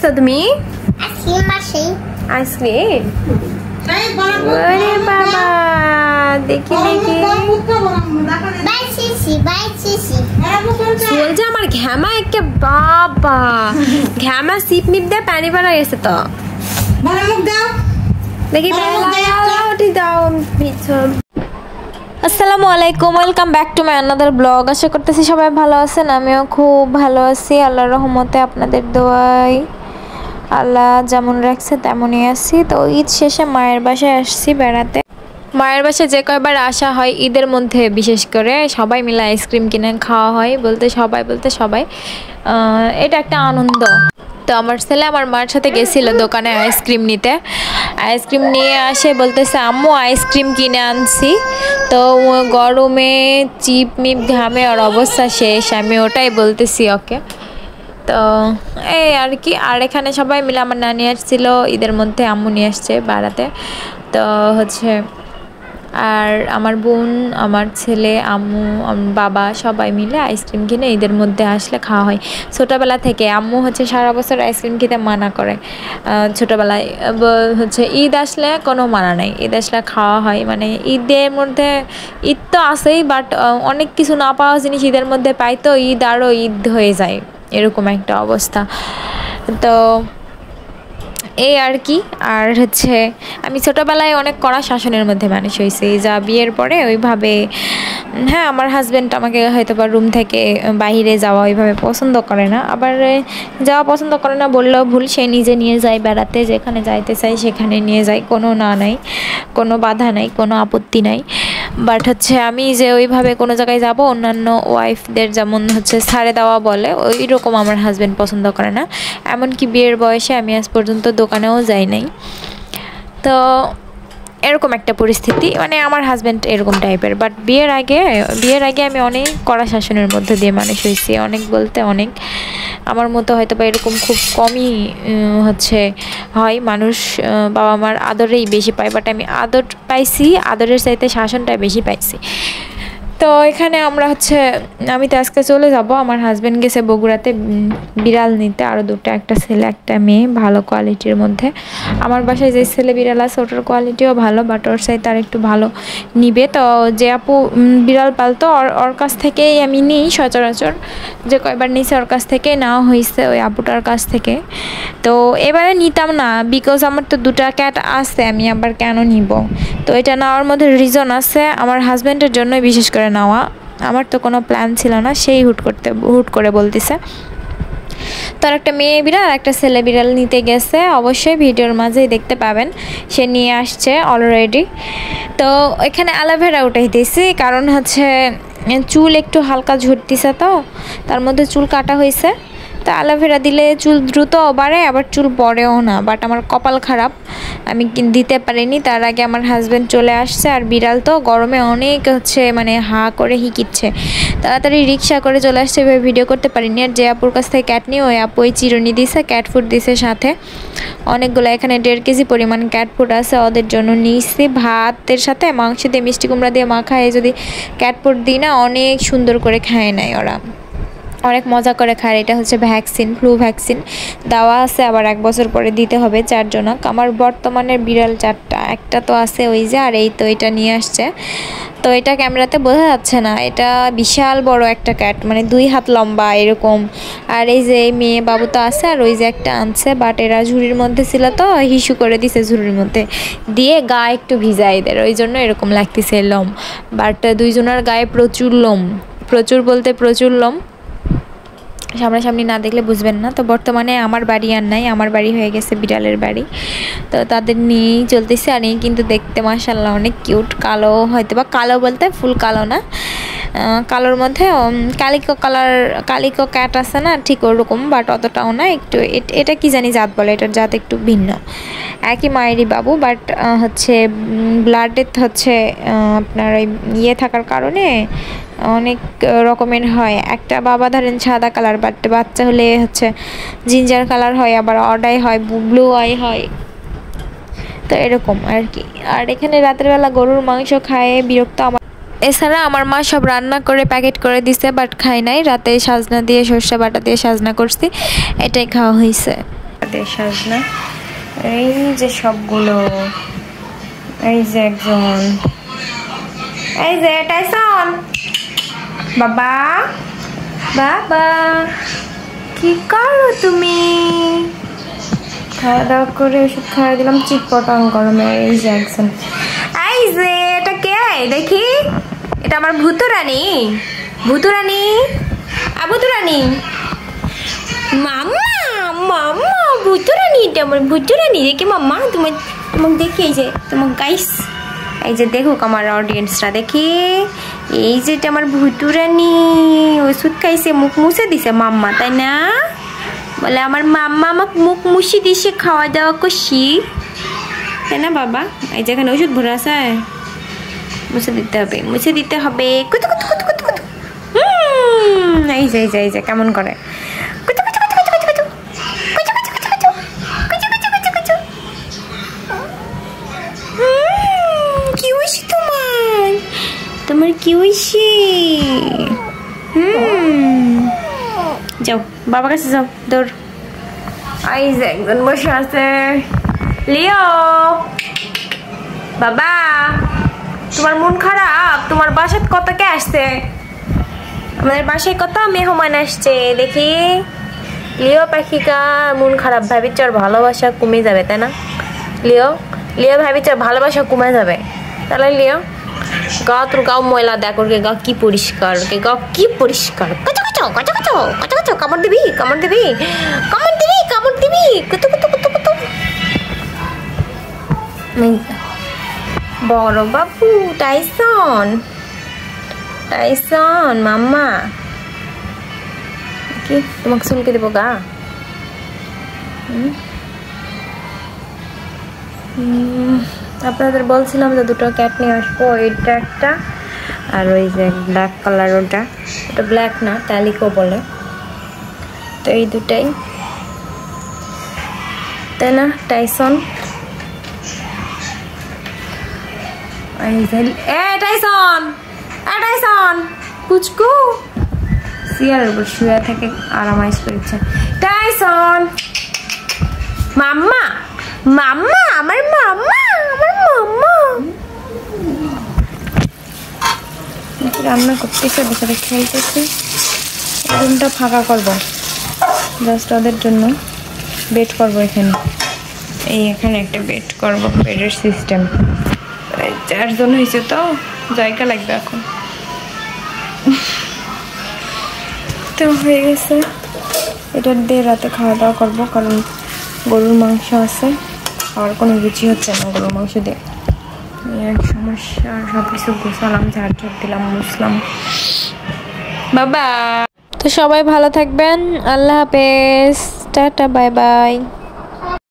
আনছো তুমি? আইসক্রিম। ওরে বাবা, দেখি দেখি। যে আমার ঘ্যামা একে বাবা, ঘ্যামা সিপ মিপ দিয়ে পানি বানা গেছে তো। দেখি দাও পিছন। আসসালামু আলাইকুম, welcome back to my another blog. আশা করতেছি সবাই ভালো আছেন, আমিও খুব ভালো আছি আল্লাহর রহমতে, আপনাদের দোয়ায়। আল্লাহ যেমন রাখছে তেমনই আছি। তো ঈদ শেষে মায়ের বাসায় আসছি বেড়াতে। মায়ের বাসায় যে কয়বার আসা হয় ঈদের মধ্যে, বিশেষ করে সবাই মিলে আইসক্রিম কিনে খাওয়া হয়। বলতে সবাই এটা একটা আনন্দ। তো আমার ছেলে আমার মার সাথে গেছিলো দোকানে আইসক্রিম নিতে। আইসক্রিম নিয়ে আসে বলতেছে আম্মু আইসক্রিম কিনে আনছি। তো গরমে চিপ মিপ ঘামে ওর অবস্থা শেষ, আমি ওটাই বলতেছি ওকে। তো এই আর কি। আর এখানে সবাই মিলে, আমার নানি আসছিল ঈদের মধ্যে, আম্মু নিয়ে আসছে বাড়াতে। তো হচ্ছে আর আমার বোন, আমার ছেলে, আম্মু, বাবা সবাই মিলে আইসক্রিম কিনে ঈদের মধ্যে আসলে খাওয়া হয়। ছোটোবেলা থেকে আম্মু হচ্ছে সারা বছর আইসক্রিম খেতে মানা করে। ছোটোবেলায় হচ্ছে ঈদ আসলে কোনো মানা নাই, ঈদ আসলে খাওয়া হয়। মানে ঈদের মধ্যে ঈদ তো আসেই, বাট অনেক কিছু না পাওয়া জিনিস ঈদের মধ্যে পাই, তো ঈদ আরও ঈদ হয়ে যায়, এরকম একটা অবস্থা। তো এই আর কি। আর হচ্ছে আমি ছোটোবেলায় অনেক কড়া শাসনের মধ্যে মানুষ হয়েছি, যা বিয়ের পরে ওইভাবে, হ্যাঁ আমার হাজব্যান্ড আমাকে হয়তো বা রুম থেকে বাইরে যাওয়া ওইভাবে পছন্দ করে না, আবার যাওয়া পছন্দ করে না বললেও ভুল, সে নিজে নিয়ে যায় বেড়াতে, যেখানে যাইতে চাই সেখানে নিয়ে যায়, কোনো না নাই, কোনো বাধা নাই, কোনো আপত্তি নাই। বাট হচ্ছে আমি যে ওইভাবে কোনো জায়গায় যাব, অন্যান্য ওয়াইফদের যেমন হচ্ছে ছাড়ে দেওয়া বলে, ওই রকম আমার হাজব্যান্ড পছন্দ করে না। এমনকি বিয়ের বয়সে আমি আজ পর্যন্ত দোকানেও যাই নাই। তো এরকম একটা পরিস্থিতি, মানে আমার হাজব্যান্ড এরকম টাইপের। বাট বিয়ের আগে আমি অনেক কড়া শাসনের মধ্যে দিয়ে মানুষ হয়েছি, অনেক বলতে অনেক। আমার মতো হয়তো বা এরকম খুব কমই হচ্ছে হয় মানুষ, বাবা মার আদরেই বেশি পায়। বাট আমি আদর পাইছি, আদরের চাইতে শাসনটা বেশি পাইছি। তো এখানে আমরা হচ্ছে, আমি তো আজকে চলে যাব, আমার হাজব্যান্ড গেছে বগুড়াতে বিড়াল নিতে, আরও দুটো, একটা ছেলে একটা মেয়ে, ভালো কোয়ালিটির মধ্যে। আমার বাসায় যে ছেলে বিড়াল আছে ওটার কোয়ালিটিও ভালো, বাট ওর সাথে আর একটু ভালো নিবে। তো যে আপু বিড়াল পালতো ওর কাছ থেকেই আমি নিই সচরাচর, যে কয়বার নিয়েছে ওর কাছ থেকে নেওয়া হয়েছে, ওই আপুটার কাছ থেকে। তো এবারে নিতাম না, বিকজ আমার তো দুটা ক্যাট আছে, আমি আবার কেন নিব। তো এটা নেওয়ার মধ্যে রিজন আছে, আমার হাজব্যান্ডের জন্যই বিশেষ করে নেওয়া, আমার তো কোনো প্ল্যান ছিল না, সেই হুট করে বলতেছে। তার একটা মেয়ে বিড়াল একটা ছেলে বিড়াল নিতে গেছে, অবশ্যই ভিডিওর মাঝেই দেখতে পাবেন, সে নিয়ে আসছে অলরেডি। তো এখানে অ্যালোভেরা উঠাইতেছি, কারণ হচ্ছে চুল একটু হালকা ঝরতেছে, তো তার মধ্যে চুল কাটা হয়েছে। তো অ্যালোভেরা দিলে চুল দ্রুত বাড়ে, আবার চুল পড়েও না। বাট আমার কপাল খারাপ, আমি দিতে পারিনি, তার আগে আমার হাজব্যান্ড চলে আসছে। আর বিড়াল তো গরমে অনেক হচ্ছে মানে হা করে হিকিচ্ছে, তাড়াতাড়ি রিক্সা করে চলে আসছে, এভাবে ভিডিও করতে পারিনি। আর যে আপুর কাছ থেকে ক্যাট নিয়ে, ওই আপু ওই চিরুনি দিছে, ক্যাট ফুড দিছে সাথে অনেকগুলো, এখানে 1.5 কেজি পরিমাণ ক্যাট ফুড আছে, ওদের জন্য নিয়েছি। ভাতের সাথে মাংস দিয়ে মিষ্টি কুমড়া দিয়ে মাখায় যদি ক্যাট ফুড দিই না, অনেক সুন্দর করে খায় নেয় ওরা, অনেক মজা করে খায়। এটা হচ্ছে ভ্যাকসিন, ফ্লু ভ্যাকসিন দেওয়া আছে, আবার 1 বছর পরে দিতে হবে 4 জনক। আমার বর্তমানে বিড়াল 4টা, একটা তো আছে ওই যে, আর এই তো এটা নিয়ে আসছে। তো এটা ক্যামেরাতে বোঝা যাচ্ছে না, এটা বিশাল বড় একটা ক্যাট, মানে 2 হাত লম্বা এরকম। আর এই যে মেয়ে বাবু তো আছে, আর ওই যে একটা আনছে, বাট এরা ঝুড়ির মধ্যে ছিল, তো হিসু করে দিছে ঝুড়ির মধ্যে দিয়ে, গা একটু ভিজাই দেয়, ওই জন্য এরকম লাগতেছে লোম। বাট দুইজনের গায়ে প্রচুর লোম, প্রচুর বলতে প্রচুর লোম, সামনাসামনি না দেখলে বুঝবেন না। তো বর্তমানে আমার বাড়ি আর নাই, আমার বাড়ি হয়ে গেছে বিড়ালের বাড়ি। তো তাদের নিয়েই চলতেছে। আর এই কিন্তু দেখতে মাশাআল্লাহ অনেক কিউট, কালো, হয়তো বা কালো বলতে ফুল কালো না, কালোর মধ্যে কালিকো ক্যাট আছে না, ঠিক ওরকম, বাট অতটাও না, একটু এটা কি জানি জাত বলে, এটার জাত একটু ভিন্ন, একই মায়েরই বাবু। বাট হচ্ছে ব্লাড ডেথ হচ্ছে আপনার ওই থাকার কারণে অনেক রকমের হয়। একটা বাবা ধরেন সাদা কালার, বাট বাচ্চা হলে হচ্ছে জিঞ্জার কালার হয়, আবার অডাই হয়, ব্লু আই হয়, তো এরকম আর কি। আর এখানে রাতের বেলা গরুর মাংস খায় বিরক্ত আমার। এছাড়া আমার মা সব রান্না করে প্যাকেট করে দিছে, বাট খাই নাই। রাতে সাজনা দিয়ে, সর্ষে বাটা দিয়ে সাজনা করছি, এটাই খাওয়া হয়েছে। দিয়ে সাজনা। এই যে সবগুলো, এই যে একজন, এই যে টাইসন বাবা, বাবা কি করো তুমি? খাওয়া দাওয়া করে ওষুধ খাওয়া দিলাম, চিটপটাং গরমে। এই যে একজন, এই যে এটা কে দেখি, এটা আমার ভূতুরানী, ভূতুরানী, ভূতুরানী, মাম্মা মাম্মা ভূতুরানী, এটা আমার ভূতুরানী। দেখি মাম্মা তোমাকে দেখি, এই যে তোমার গাইস, এই যে দেখুক আমার অডিয়েন্সরা, দেখি এই যে এটা আমার ভূতুরানী। ওষুধ খাইছে, মুখ মুছে দিছে মাম্মা, তাই না? বলে আমার মাম্মা আমাকে মুখ মুছে দিছে, খাওয়া দাওয়া করছি, তাই না বাবা? এই যে এখানে ওষুধ ভরা আছে, মুছে দিতে হবে, মুছে দিতে হবে। কুতু কুতু কুতু কুতু কুতু। এই যে এই যে কেমন করে কুতু কুতু কুতু কুতু কুতু কুতু কুতু কুতু কুতু কুতু কুতু কুতু কুতু। কি হইছে তোমার? তোমার কি হইছে? যাও বাবার কাছে যাও, দৌড়। এই যে একজন বসে আছে, লিও বাবা তোমার মন খারাপ? তোমার বাসায় কত কে আসছে? আমাদের বাসায় কত মেহমান আসছে দেখি। লিও পাখিকা মন খারাপ, ভাবিছে ওর ভালোবাসা কমে যাবে, তাই না? লিও লিও ভাবিছে ভালোবাসা কমে যাবে, তাহলে লিও গা, তোর গাও ময়লা দেখ, ওর গা কি পরিষ্কার, ওকে গা কি পরিষ্কার। কচো কচো কচো কচো কচো কচো, কামড় দিবি, কামড় দিবি, কামড় দিবি, কামড় দিবি, কুতু কুতু কুতু কুতু। বড় বাবু টাইসন, টাইসন মাম্মা কি তোমাকে চুলকে দেবো গা? আপনাদের বলছিলাম যে দুটো ক্যাট নিয়ে আসবো, এটা একটা আর ওই যে ব্ল্যাক কালার, ওটা ব্ল্যাক না ক্যালিকো বলে, তো এই দুটাই, তাই না টাইসন? টাইসন টাইসন পুচকু সিয়ারের উপর শুয়ে থেকে আরামাইশ করেছে। টাইসন মাম্মা, মাম্মা আমার মাম্মা, আমার মাম্মা। রান্না করতেছে, বছরে খেলতেছে। রুমটা ফাঁকা করবো, জাস্ট ওদের জন্য বেড করবো এখানে। এই এখানে একটা বেড করবো, বেডের সিস্টেম। 4 জন হয়েছে তো জায়গা লাগবে এখন, তো হয়ে গেছে। এটা দিয়ে রাতে খাওয়া দাওয়া করবো, কারণ গরুর মাংস আছে, আর কোনো রুচি হচ্ছে না গরুর মাংস দিয়ে। এক সমস্যা, সব কিছু গোছালাম, ঝাড় দিলাম, মুছলাম। বাবা তো সবাই ভালো থাকবেন, আল্লাহ হাফেজ, টাটা, বাই বাই।